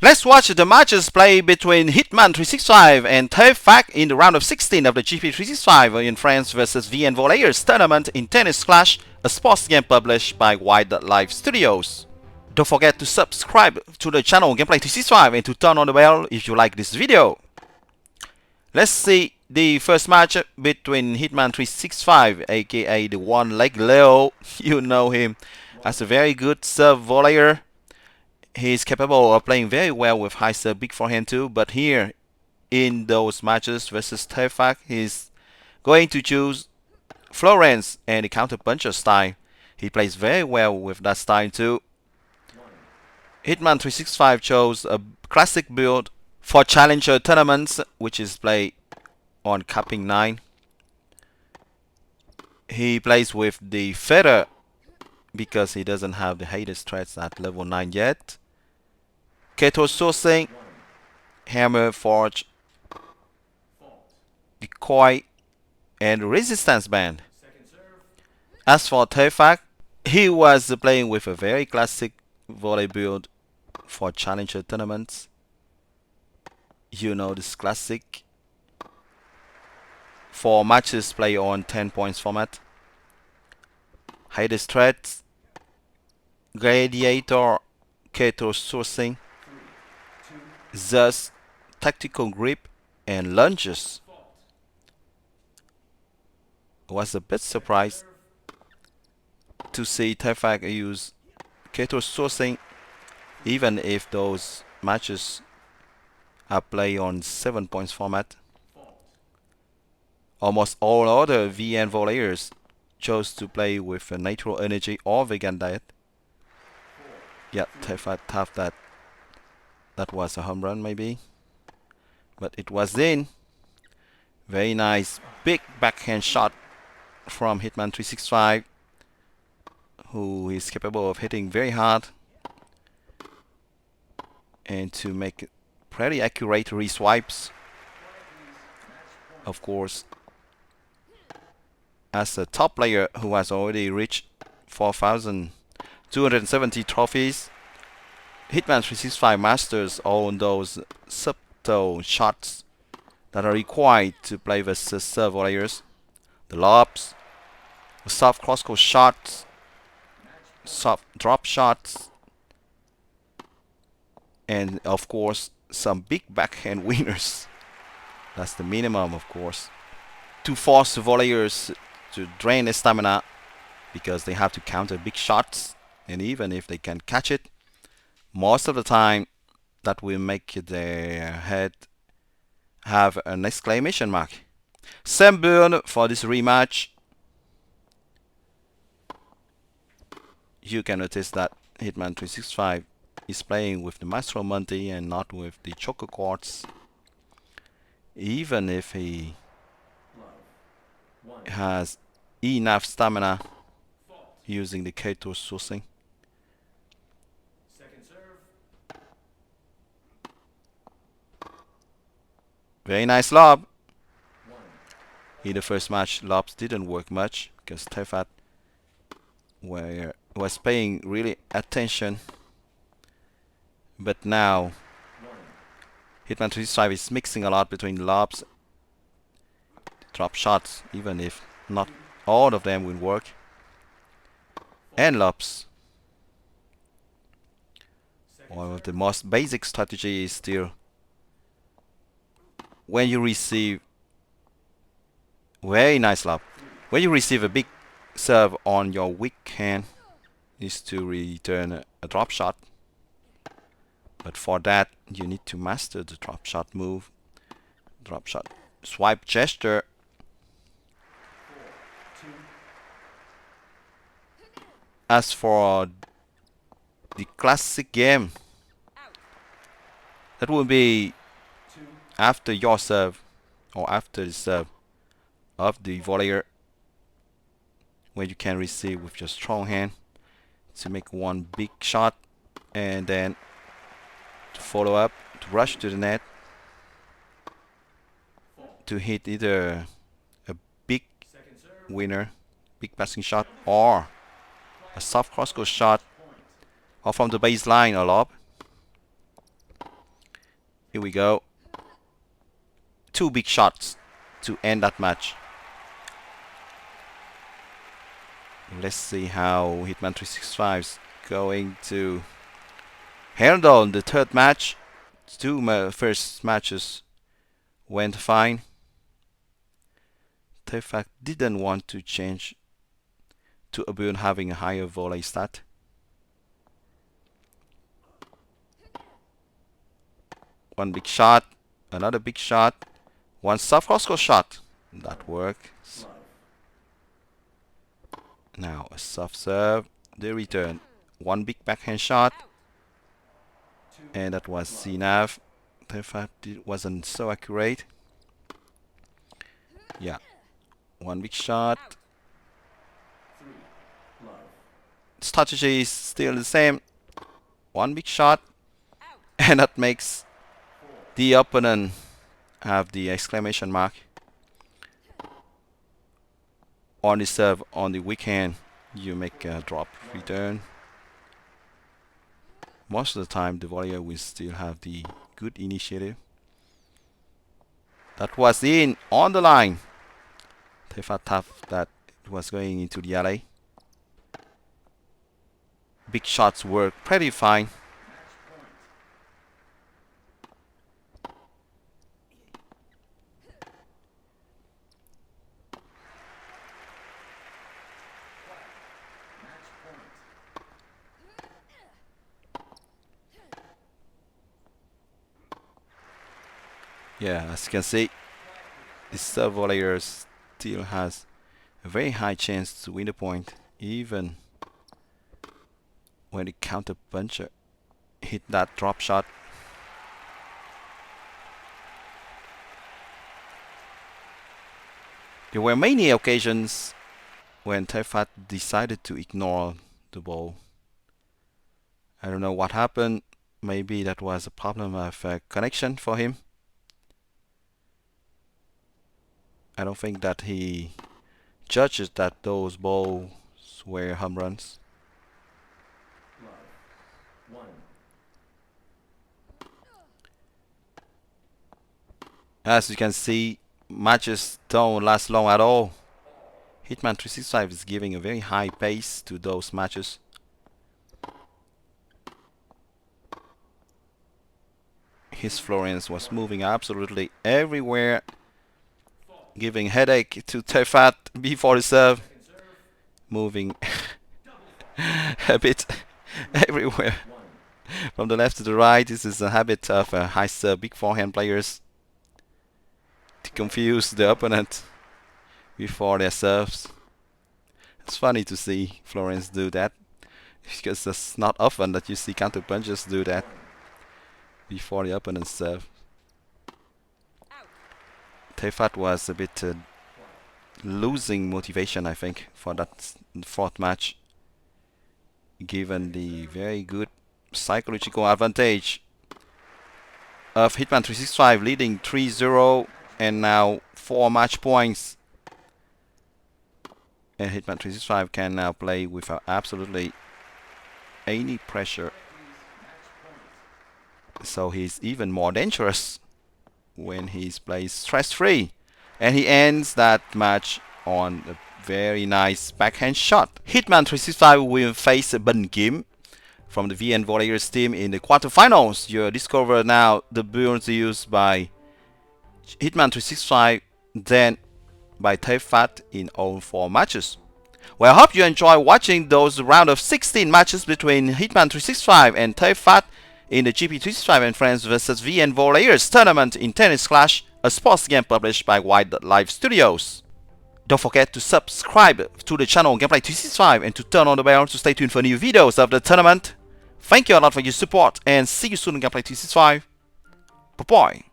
Let's watch the matches played between Hitman365 and ThePhat in the round of 16 of the GP365 in France versus Volleyers tournament in Tennis Clash, a sports game published by Wildlife Studios. Don't forget to subscribe to the channel Gameplay365 and to turn on the bell if you like this video. Let's see the first match between Hitman365, aka the one-leg Leo. You know him as a very good serve volleyer. He's capable of playing very well with high serve, big forehand too, but here in those matches versus ThePhat, he's going to choose Florence and the counter puncher style. He plays very well with that style too. Hitman365 chose a classic build for challenger tournaments, which is played on capping 9. He plays with the feather because he doesn't have the Hades threats at level 9 yet. Keto sourcing, hammer, forge, decoy, and resistance band. As for ThePhat, he was playing with a very classic volley build for challenger tournaments. You know this classic for matches played on 10 points format. Hades threats, gladiator, Keto sourcing, thus tactical grip and lunges. Was a bit surprised to see ThePhat use Keto sourcing even if those matches are played on 7 points format. Almost all other VN Volleyers chose to play with a natural energy or vegan diet. Yeah, ThePhat thought that was a home run maybe, but it was in. Very nice big backhand shot from Hitman365, who is capable of hitting very hard and to make pretty accurate reswipes. Of course, as a top player who has already reached 4,270 trophies, Hitman365 masters all those subtle shots that are required to play versus serve volleyers. The lobs, the soft cross-court shots, soft drop shots, and of course some big backhand winners. That's the minimum, of course, to force the volleyers to drain their stamina because they have to counter big shots, and even if they can catch it, most of the time that will make their head have an exclamation mark. Same burn for this rematch. You can notice that Hitman365 is playing with the Maestro Monte and not with the Choker Quartz, even if he has enough stamina using the Keto sourcing. Very nice lob. In the first match, lobs didn't work much because ThePhat was paying really attention. But now, Hitman365 is mixing a lot between lobs, drop shots, even if not all of them will work, and lobs. One of the most basic strategy is still when you receive very nice lob. When you receive a big serve on your weak hand, is to return a drop shot. But for that, you need to master the drop shot move, drop shot swipe gesture. As for the classic game, that will be after your serve or after the serve of the volleyer, where you can receive with your strong hand to make one big shot and then to follow up, to rush to the net, to hit either a big winner, big passing shot, or a soft cross-court shot, or from the baseline a lob. Here we go. 2 big shots to end that match. Let's see how Hitman365 is going to handle the third match. 2 first matches went fine. ThePhat didn't want to change to a build having a higher volley stat. One big shot, another big shot, one soft crosscourt shot. That works. Now a soft serve, the return. One big backhand shot, and that was CNAV. ThePhat wasn't so accurate. Yeah, one big shot. Strategy is still the same. One big shot, and that makes the opponent have the exclamation mark on the serve. On the weekend, you make a drop return. Most of the time, the volleyer will still have the good initiative. That was in on the line. ThePhat thought that it was going into the alley. Big shots work pretty fine. Yeah, as you can see, the serve volleyer still has a very high chance to win the point, even when the counter puncher hit that drop shot. There were many occasions when ThePhat decided to ignore the ball. I don't know what happened. Maybe that was a problem of connection for him. I don't think that he judges that those balls were home runs. As you can see, matches don't last long at all. Hitman365 is giving a very high pace to those matches. His Florence was moving absolutely everywhere, giving headache to ThePhat before the serve, moving a bit everywhere from the left to the right. This is a habit of high serve big forehand players to confuse the opponent before their serves. It's funny to see Florence do that, because it's not often that you see counter punchers do that before the opponent's serve. ThePhat was a bit losing motivation, I think, for that fourth match, given the very good psychological advantage of Hitman365 leading 3-0 and now 4 match points. And Hitman365 can now play without absolutely any pressure. So he's even more dangerous when he plays stress-free. And he ends that match on a very nice backhand shot. Hitman365 will face Ben Kim from the Volleyers team in the quarterfinals. You discover now the builds used by Hitman365, then by ThePhat in all 4 matches. Well, I hope you enjoy watching those round of 16 matches between Hitman365 and ThePhat in the GP365 and Friends vs Volleyers tournament in Tennis Clash, a sports game published by White Live Studios. Don't forget to subscribe to the channel Gameplay365 and to turn on the bell to stay tuned for new videos of the tournament. Thank you a lot for your support and see you soon in Gameplay365. Bye bye.